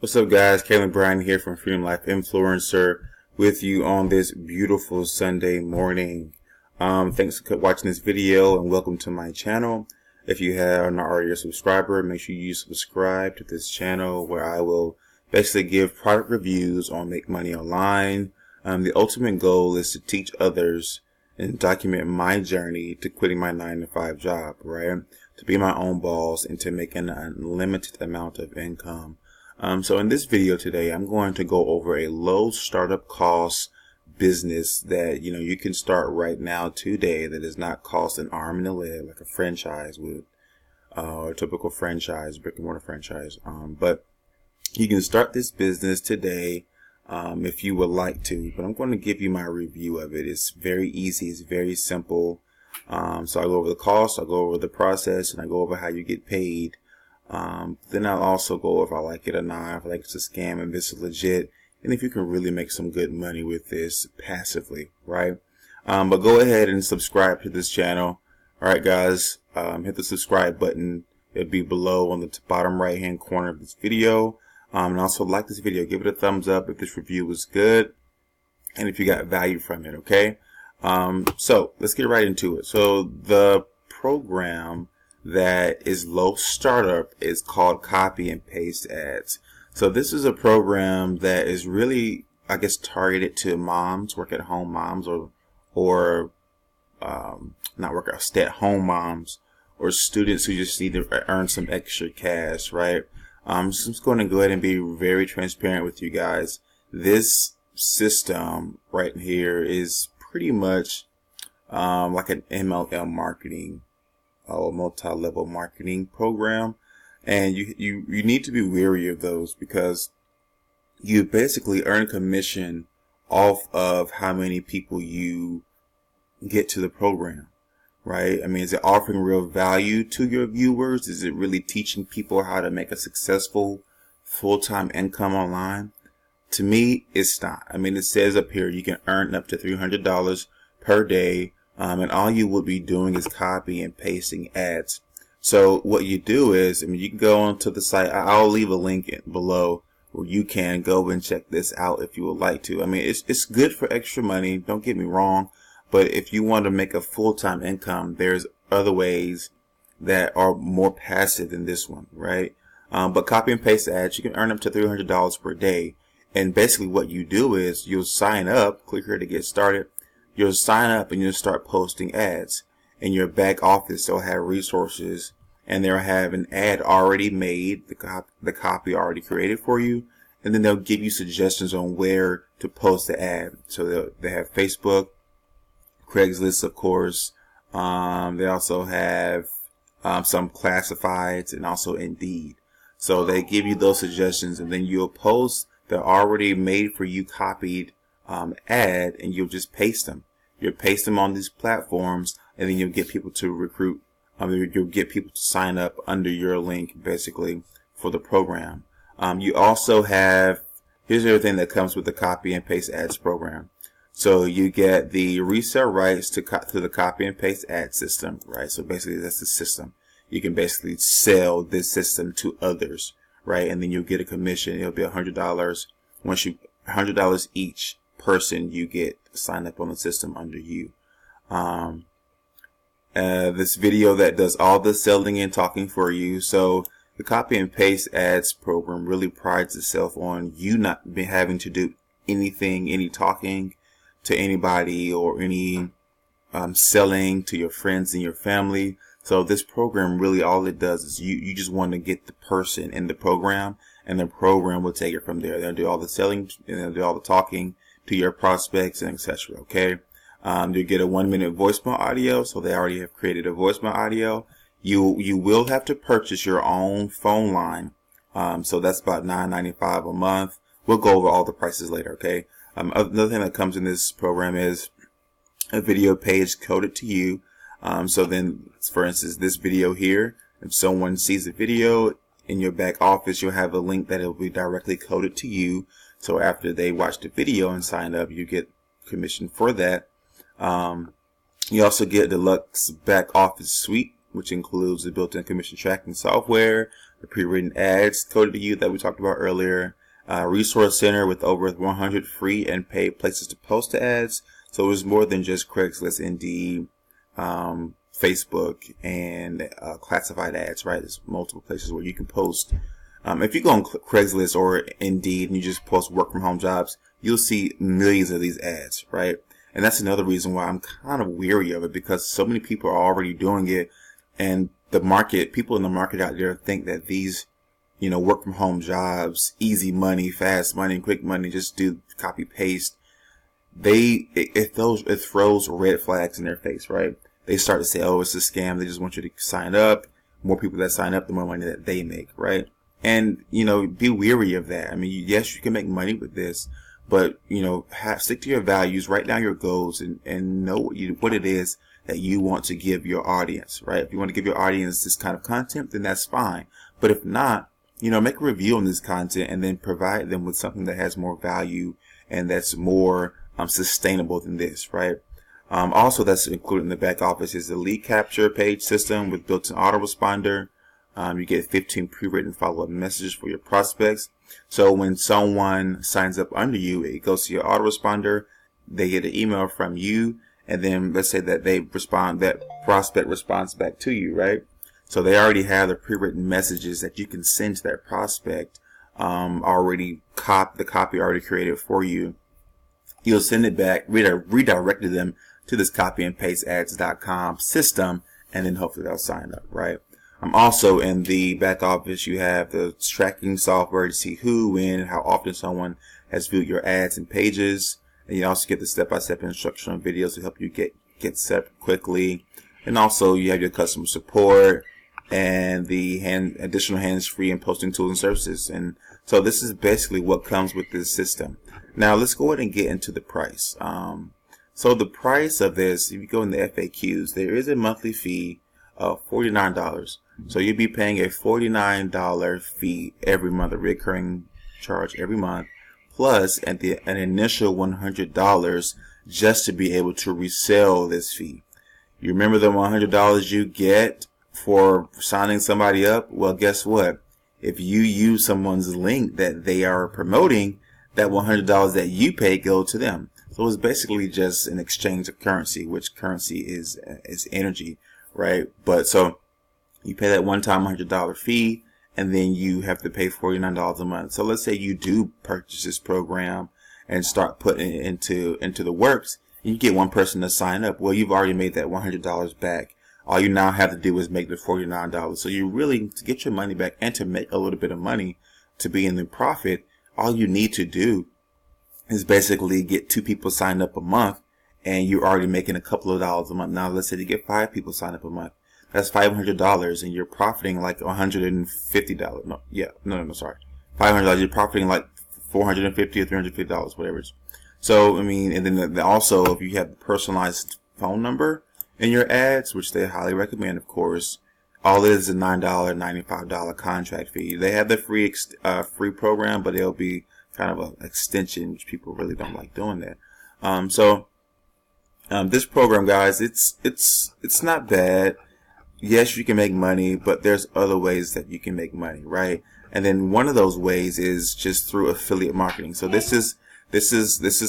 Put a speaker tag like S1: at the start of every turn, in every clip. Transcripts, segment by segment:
S1: What's up, guys? Kevin Bryan here from Freedom Life Influencer with you on this beautiful Sunday morning. Thanks for watching this video and welcome to my channel. If you are not already a subscriber, make sure you subscribe to this channel where I will basically give product reviews on Make Money Online. The ultimate goal is to teach others and document my journey to quitting my 9-to-5 job, right? To be my own boss and to make an unlimited amount of income. So in this video today, I'm going to go over a low startup cost business that, you can start right now today that does not cost an arm and a leg like a franchise would, a typical franchise, brick and mortar franchise. But you can start this business today if you would like to, but I'm going to give you my review of it. It's very easy. It's very simple. So I go over the cost, I go over the process, and I go over how you get paid. Then I'll also go over if I like it or not, if I like it's a scam and this is legit, and if you can really make some good money with this passively, right? But go ahead and subscribe to this channel. Alright guys, hit the subscribe button. It'll be below on the bottom right hand corner of this video. And also like this video, give it a thumbs up if this review was good and if you got value from it, okay? So let's get right into it. So the program that is low startup is called copy and paste ads. So this is a program that is really, I guess, targeted to moms, work at home moms, or not work at stay at home moms, or students who just need to earn some extra cash, right? So I'm just going to go ahead and be very transparent with you guys. This system right here is pretty much like an MLM marketing or multi-level marketing program, and you need to be wary of those because you basically earn commission off of how many people you get to the program, right? I mean, is it offering real value to your viewers? Is it really teaching people how to make a successful full-time income online? To me, it's not. I mean, it says up here you can earn up to $300 per day. And all you will be doing is copy and pasting ads. So what you do is, you can go onto the site. I'll leave a link below where you can go and check this out if you would like to. I mean, it's good for extra money. Don't get me wrong. But if you want to make a full-time income, there's other ways that are more passive than this one, right? But copy and paste ads, you can earn up to $300 per day. And basically what you do is you'll sign up, click here to get started. You'll sign up and you'll start posting ads. In your back office, they'll have resources and they'll have an ad already made, the copy already created for you, and then they'll give you suggestions on where to post the ad. So they have Facebook, Craigslist, of course. They also have some classifieds and also Indeed. So they give you those suggestions and then you'll post the already made for you copied ad, and you'll just paste them. You'll paste them on these platforms, and then you'll get people to recruit. You'll get people to sign up under your link, basically, for the program. You also have, here's everything that comes with the copy and paste ads program. So you get the resale rights to the copy and paste ad system, right? So basically, that's the system. You can basically sell this system to others, right? And then you'll get a commission. It'll be $100 $100 each person you get signed up on the system under you. This video that does all the selling and talking for you. So the copy and paste ads program really prides itself on you not having to do anything, any talking to anybody or any selling to your friends and your family. So this program really all it does is you just want to get the person in the program, and the program will take it from there. They'll do all the selling and they'll do all the talking to your prospects and etc. Okay, you get a 1-minute voicemail audio, so they already have created a voicemail audio. You will have to purchase your own phone line, so that's about $9.95 a month. We'll go over all the prices later. Okay, another thing that comes in this program is a video page coded to you. So then, for instance, this video here, if someone sees the video in your back office, you'll have a link that will be directly coded to you. So after they watch the video and sign up, you get commission for that. You also get deluxe back office suite, which includes the built-in commission tracking software, the pre-written ads coded to you that we talked about earlier, resource center with over 100 free and paid places to post the ads. So it was more than just Craigslist, Indeed, Facebook, and classified ads, right? There's multiple places where you can post. If you go on Craigslist or Indeed and you just post work from home jobs, you'll see millions of these ads, right? And that's another reason why I'm kind of weary of it, because so many people are already doing it, and people in the market out there think that these, work from home jobs, easy money, fast money, quick money, just do copy paste. It throws red flags in their face, right? They start to say, oh, it's a scam. They just want you to sign up. More people that sign up, the more money that they make, right? And, be weary of that. I mean, yes, you can make money with this, but, stick to your values, write down your goals, and know what it is that you want to give your audience, right? If you want to give your audience this kind of content, then that's fine. But if not, make a review on this content and then provide them with something that has more value and that's more sustainable than this, right? Also, that's included in the back office is the lead capture page system with built-in autoresponder. You get 15 pre-written follow-up messages for your prospects. So when someone signs up under you, it goes to your autoresponder. They get an email from you, and then let's say that that prospect responds back to you, right? So they already have the pre-written messages that you can send to that prospect, the copy already created for you. You'll send it back, redirected them to this copy and paste ads.com system, and then hopefully they'll sign up, right? Also in the back office, you have the tracking software to see who, when, and how often someone has viewed your ads and pages. And you also get the step-by-step instructional videos to help you get set up quickly. And also you have your customer support and the additional hands-free and posting tools and services. And so this is basically what comes with this system. Now let's go ahead and get into the price. So the price of this, if you go in the FAQs, there is a monthly fee of $49. So you'll be paying a $49 fee every month, a recurring charge every month, plus an initial $100 just to be able to resell this fee. You remember the $100 you get for signing somebody up? Well, guess what? If you use someone's link that they are promoting, that $100 that you pay go to them. So it's basically just an exchange of currency, which currency is energy, right? But so you pay that one-time $100 fee, and then you have to pay $49 a month. So let's say you do purchase this program and start putting it into the works, and you get one person to sign up. Well, you've already made that $100 back. All you now have to do is make the $49. So you really, to get your money back and to make a little bit of money, to be in the profit, all you need to do is basically get 2 people signed up a month, and you're already making a couple of dollars a month. Now, let's say you get 5 people signed up a month. That's $500, and you're profiting like $150. Sorry. $500. You're profiting like $450 or $350, whatever it is. So, I mean, and then also, if you have a personalized phone number in your ads, which they highly recommend, of course, all it is a $9, $95 contract fee. They have the free program, but it'll be kind of an extension, which people really don't like doing that. This program, guys, it's not bad. Yes, you can make money, but there's other ways that you can make money, right? And then one of those ways is just through affiliate marketing. So this is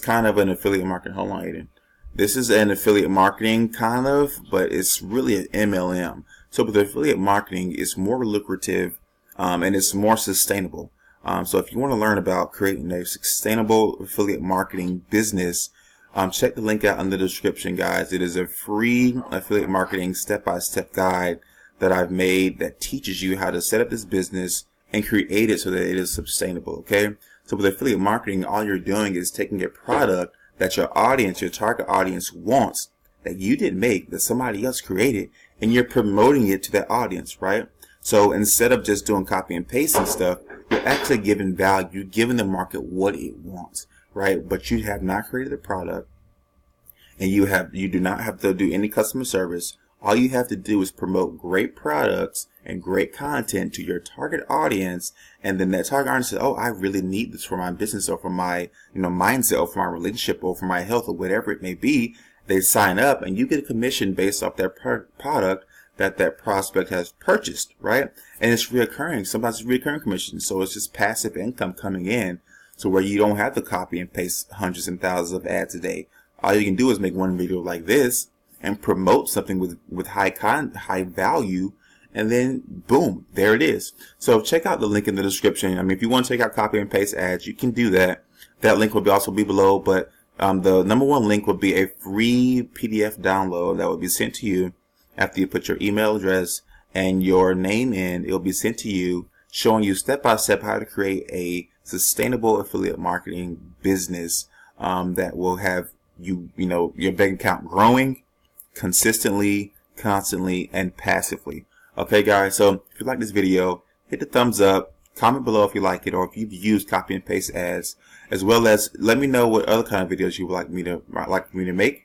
S1: kind of an affiliate marketing. Hold on, Aiden. This is an affiliate marketing kind of, but it's really an MLM. So with affiliate marketing, it's more lucrative, and it's more sustainable. So if you want to learn about creating a sustainable affiliate marketing business, check the link out in the description, guys. It is a free affiliate marketing step-by-step guide that I've made that teaches you how to set up this business and create it so that it is sustainable, okay? So with affiliate marketing, all you're doing is taking a product that your audience, your target audience wants, that you didn't make, that somebody else created, and you're promoting it to that audience, right? So instead of just doing copy and paste and stuff, you're actually giving value. You're giving the market what it wants, right? But you have not created a product, and you do not have to do any customer service. All you have to do is promote great products and great content to your target audience, and then that target audience says, "Oh, I really need this for my business, or for my mindset, or for my relationship, or for my health, or whatever it may be." They sign up, and you get a commission based off their product that prospect has purchased, right? And it's reoccurring. Sometimes it's reoccurring commission. So it's just passive income coming in, so where you don't have to copy and paste hundreds and thousands of ads a day. All you can do is make one video like this and promote something with high value, and then boom, there it is. So check out the link in the description. I mean, if you want to check out copy and paste ads, you can do that. That link will also be below, but the #1 link will be a free PDF download that will be sent to you after you put your email address and your name in. It'll be sent to you, showing you step by step how to create a sustainable affiliate marketing business that will have your bank account growing consistently, constantly, and passively. Okay, guys. So if you like this video, hit the thumbs up. Comment below if you like it, or if you've used copy and paste ads, as well as let me know what other kind of videos you would like me to make,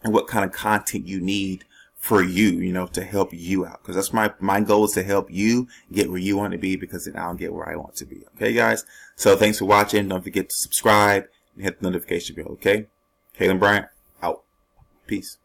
S1: and what kind of content you need for you, to help you out. Because that's my goal, is to help you get where you want to be, because then I'll get where I want to be. Okay, guys. So thanks for watching. Don't forget to subscribe and hit the notification bell. Okay. Kalen Bryant out. Peace.